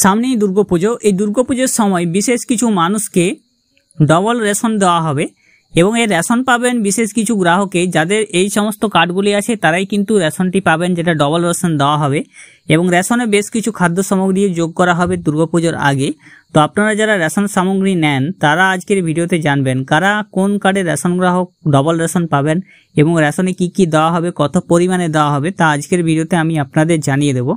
সামনেই দুর্গাপুজো। এই দুর্গাপুজোর সময় বিশেষ কিছু মানুষকে ডবল রেশন দেওয়া হবে এবং এই রেশন পাবেন বিশেষ কিছু গ্রাহকে, যাদের এই সমস্ত কার্ডগুলি আছে তারাই কিন্তু রেশনটি পাবেন, যেটা ডবল রেশন দেওয়া হবে এবং রেশনে বেশ কিছু খাদ্য সামগ্রী যোগ করা হবে দুর্গাপুজোর আগে। তো আপনারা যারা রেশন সামগ্রী নেন তারা আজকের ভিডিওতে জানবেন কারা কোন কার্ডে রেশন গ্রাহক ডবল রেশন পাবেন এবং রেশনে কি কি দেওয়া হবে, কত পরিমাণে দেওয়া হবে, তা আজকের ভিডিওতে আমি আপনাদের জানিয়ে দেবো।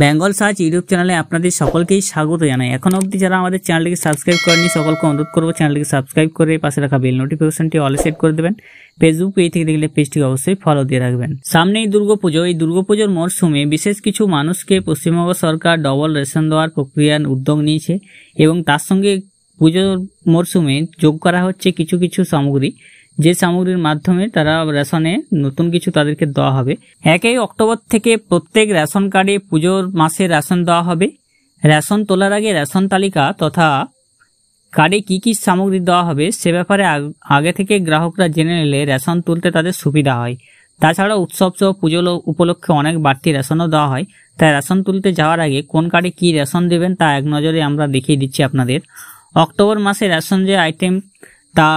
বেঙ্গল সার্চ ইউটিউব চ্যানেলে আপনাদের সকলকেই স্বাগত জানাই। এখন অবধি যারা আমাদের চ্যানেলটিকে সাবস্ক্রাইব করেনি সকলকে অনুরোধ করবো চ্যানেলটিকে সাবস্ক্রাইব করে পাশে রাখা বেল নোটিফিকেশনটি অলে সেট করে দেবেন। ফেসবুক পেজ থেকে দেখলে পেজটিকে অবশ্যই ফলো দিয়ে রাখবেন। সামনেই দুর্গাপুজো। এই দুর্গাপুজোর মরশুমে বিশেষ কিছু মানুষকে পশ্চিমবঙ্গ সরকার ডবল রেশন দেওয়ার প্রক্রিয়ার উদ্যোগ নিয়েছে এবং তার সঙ্গে পুজোর মরশুমে যোগ করা হচ্ছে কিছু কিছু সামগ্রী, যে সামগ্রীর মাধ্যমে তারা রেশনে নতুন কিছু তাদেরকে দেওয়া হবে। 1 অক্টোবর থেকে প্রত্যেক রেশন কার্ডে পুজোর মাসে রেশন দেওয়া হবে। রেশন তোলার আগে রেশন তালিকা তথা কার্ডে কি কি সামগ্রী দেওয়া হবে সে ব্যাপারে আগে থেকে গ্রাহকরা জেনে নিলে রেশন তুলতে তাদের সুবিধা হয়। তাছাড়া উৎসব সহ পুজো উপলক্ষে অনেক বাড়তি রেশনও দেওয়া হয়, তাই রেশন তুলতে যাওয়ার আগে কোন কার্ডে কি রেশন দেবেন তা এক নজরে আমরা দেখিয়ে দিচ্ছি আপনাদের। অক্টোবর মাসে রেশন যে আইটেম তা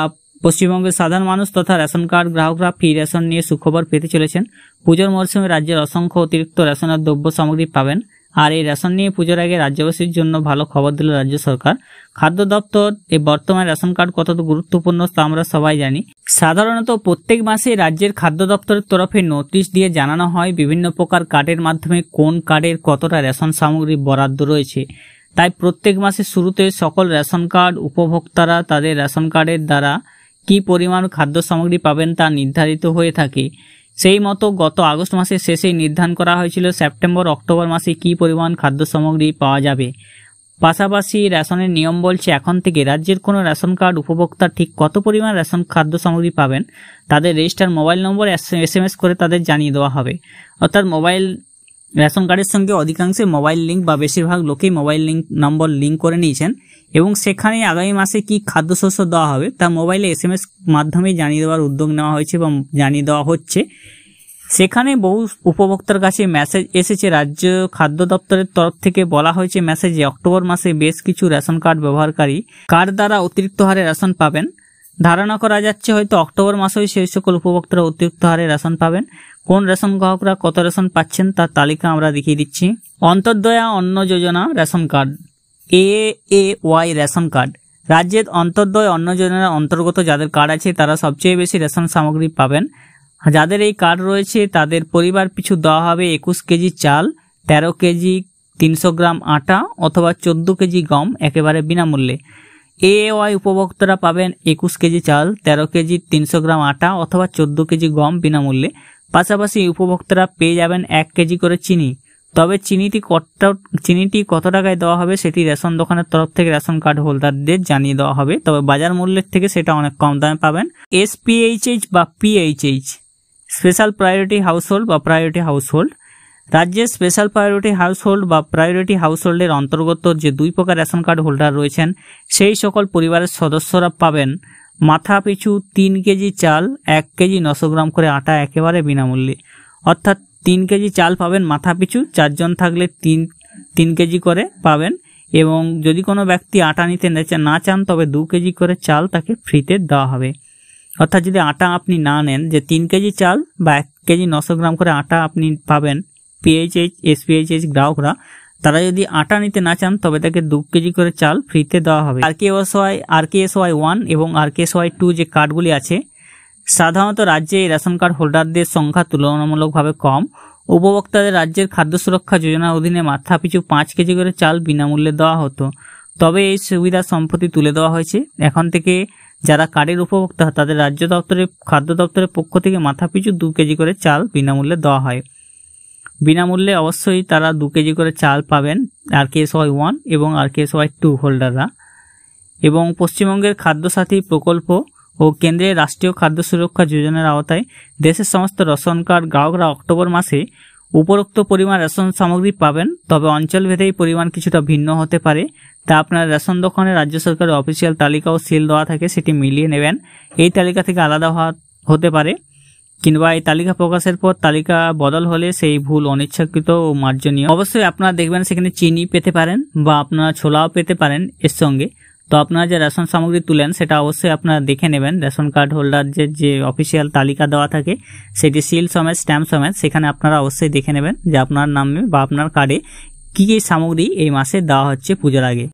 পশ্চিমবঙ্গের সাধারণ মানুষ তথা রেশন কার্ড গ্রাহকরা ফ্রি রেশন নিয়ে সুখবর পেতে চলেছেন। পুজোর মরশুমে রাজ্যের অসংখ্য অতিরিক্ত রেশনের দ্রব্য সামগ্রী পাবেন, আর এই রেশন নিয়ে পুজোর আগে রাজ্যবাসীর জন্য ভালো খবর দিল রাজ্য সরকার। খাদ্য দপ্তর এই বর্তমানে রেশন কার্ড কতটা গুরুত্বপূর্ণ তা আমরা সবাই জানি। সাধারণত প্রত্যেক মাসে রাজ্যের খাদ্য দপ্তরের তরফে নোটিশ দিয়ে জানানো হয় বিভিন্ন প্রকার কার্ডের মাধ্যমে কোন কার্ডের কতটা রেশন সামগ্রী বরাদ্দ রয়েছে। তাই প্রত্যেক মাসের শুরুতে সকল রেশন কার্ড উপভোক্তারা তাদের রেশন কার্ডের দ্বারা কি পরিমাণ খাদ্য সামগ্রী পাবেন তা নির্ধারিত হয়ে থাকে। সেই মতো গত আগস্ট মাসের শেষেই নির্ধারণ করা হয়েছিল সেপ্টেম্বর অক্টোবর মাসে কি পরিমাণ খাদ্য সামগ্রী পাওয়া যাবে। পাশাপাশি রেশনের নিয়ম বলছে এখন থেকে রাজ্যের কোনো রেশন কার্ড উপভোক্তা ঠিক কত পরিমাণ রেশন খাদ্য সামগ্রী পাবেন তাদের রেজিস্টার মোবাইল নম্বর SMS করে তাদের জানিয়ে দেওয়া হবে। অর্থাৎ মোবাইল রেশন কার্ডের সঙ্গে অধিকাংশে মোবাইল লিঙ্ক বা বেশিরভাগ লোকেই মোবাইল নম্বর লিঙ্ক করে নিয়েছেন এবং সেখানে আগামী মাসে কি খাদ্যশস্য দেওয়া হবে তা মোবাইলে SMS মাধ্যমে জানিয়ে দেওয়ার উদ্যোগ নেওয়া হয়েছে এবং জানিয়ে দেওয়া হচ্ছে। সেখানে বহু উপভোক্তার কাছে মেসেজ এসেছে। রাজ্য খাদ্য দপ্তরের তরফ থেকে বলা হয়েছে মেসেজে অক্টোবর মাসে বেশ কিছু রেশন কার্ড ব্যবহারকারী কার্ড দ্বারা অতিরিক্ত হারে রেশন পাবেন। ধারণা করা যাচ্ছে হয়তো অক্টোবর মাসেই সেই সকল উপভোক্তারা অতিরিক্ত হারে রেশন পাবেন। কোন রেশন গ্রাহকরা কত রেশন পাচ্ছেন তার তালিকা আমরা দেখিয়ে দিচ্ছি। Antyodaya Anna Yojana ration card AAY ration card. রাজ্যের অন্তর্দয় অন্ন যোজনার অন্তর্গত যাদের কার্ড আছে তারা সবচেয়ে বেশি রেশন সামগ্রী পাবেন। যাদের এই কার্ড রয়েছে তাদের পরিবার পিছু দেওয়া হবে 21 কেজি চাল, 13 কেজি 300 গ্রাম আটা অথবা 14 কেজি গম একেবারে বিনামূল্যে। AAY উপভোক্তারা পাবেন 21 কেজি চাল, 13 কেজি 300 গ্রাম আটা অথবা 14 কেজি গম বিনামূল্যে। পাশাপাশি উপভোক্তারা পেয়ে যাবেন 1 কেজি করে চিনি। তবে চিনিটি কত টাকায় দেওয়া হবে সেটি রেশন দোকানের তরফ থেকে রেশন কার্ড হোল্ডারদের জানিয়ে দেওয়া হবে, তবে বাজার মূল্যের থেকে সেটা অনেক কম দামে পাবেন। SPHH বা PHH স্পেশাল প্রায়োরিটি হাউসহোল্ড বা প্রায়োরিটি হাউসহোল্ড। রাজ্যের স্পেশাল প্রায়োরিটি হাউসহোল্ড বা প্রায়োরিটি হাউসহোল্ডের অন্তর্গত যে 2 প্রকার রেশন কার্ড হোল্ডার রয়েছেন সেই সকল পরিবারের সদস্যরা পাবেন মাথা পিছু 3 কেজি চাল, 1 কেজি 900 গ্রাম করে আটা একেবারে বিনামূল্যে। অর্থাৎ 3 কেজি চাল পাবেন মাথা পিছু, 4 জন থাকলে 3 কেজি করে পাবেন এবং যদি কোনো ব্যক্তি আটা নিতে না চান তবে 2 কেজি করে চাল তাকে ফ্রিতে দেওয়া হবে। অর্থাৎ যদি আটা আপনি না নেন, যে 3 কেজি চাল বা 1 কেজি 900 গ্রাম করে আটা আপনি পাবেন, PHH SPHH গ্রাহকরা তারা যদি আটা নিতে না চান তবে তাকে 2 কেজি করে চাল ফ্রিতে দেওয়া হবে। RKSY 1 এবং RKSY 2 যে কার্ডগুলি আছে সাধারণত রাজ্যে এই রেশন কার্ড হোল্ডারদের সংখ্যা তুলনামূলকভাবে কম। উপভোক্তাদের রাজ্যের খাদ্য সুরক্ষা যোজনার অধীনে মাথা পিছু 5 কেজি করে চাল বিনামূল্যে দেওয়া হতো, তবে এই সুবিধা সম্প্রতি তুলে দেওয়া হয়েছে। এখন থেকে যারা কার্ডের উপভোক্তা তাদের রাজ্য দপ্তরের খাদ্য দপ্তরের পক্ষ থেকে মাথা পিছু 2 কেজি করে চাল বিনামূল্যে দেওয়া হয়। বিনামূল্যে অবশ্যই তারা 2 কেজি করে চাল পাবেন RKSY 1 এবং RKSY 2 হোল্ডাররা। এবং পশ্চিমবঙ্গের খাদ্য সাথী প্রকল্প ও কেন্দ্রের রাষ্ট্রীয় খাদ্য সুরক্ষা যোজনার আওতায় দেশের সমস্ত রেশন কার্ড গ্রাহকরা অক্টোবর মাসে উপরোক্ত পরিমাণ রেশন সামগ্রী পাবেন, তবে অঞ্চলভেদে এই পরিমাণ কিছুটা ভিন্ন হতে পারে। তা আপনার রেশন দোকানে রাজ্য সরকারের অফিসিয়াল তালিকা ও সিল দেওয়া থাকে, সেটি মিলিয়ে নেবেন। এই তালিকা থেকে আলাদা হতে পারে। কিংবা এই তালিকা প্রকাশের পর তালিকা বদল হলে সেই ভুল অনিচ্ছাকৃত ও মার্জনীয়। অবশ্যই আপনারা দেখবেন সেখানে চিনি পেতে পারেন বা আপনারা ছোলাও পেতে পারেন এর সঙ্গে। তো আপনারা যে রেশন সামগ্রী তুলেন সেটা অবশ্যই আপনারা দেখে নেবেন। রেশন কার্ড হোল্ডার যে অফিসিয়াল তালিকা দেওয়া থাকে সেটি সিল সমেত স্ট্যাম্প সমেত, সেখানে আপনারা অবশ্যই দেখে নেবেন যে আপনার নামে বা আপনার কার্ডে কী কী সামগ্রী এই মাসে দেওয়া হচ্ছে পুজোর আগে।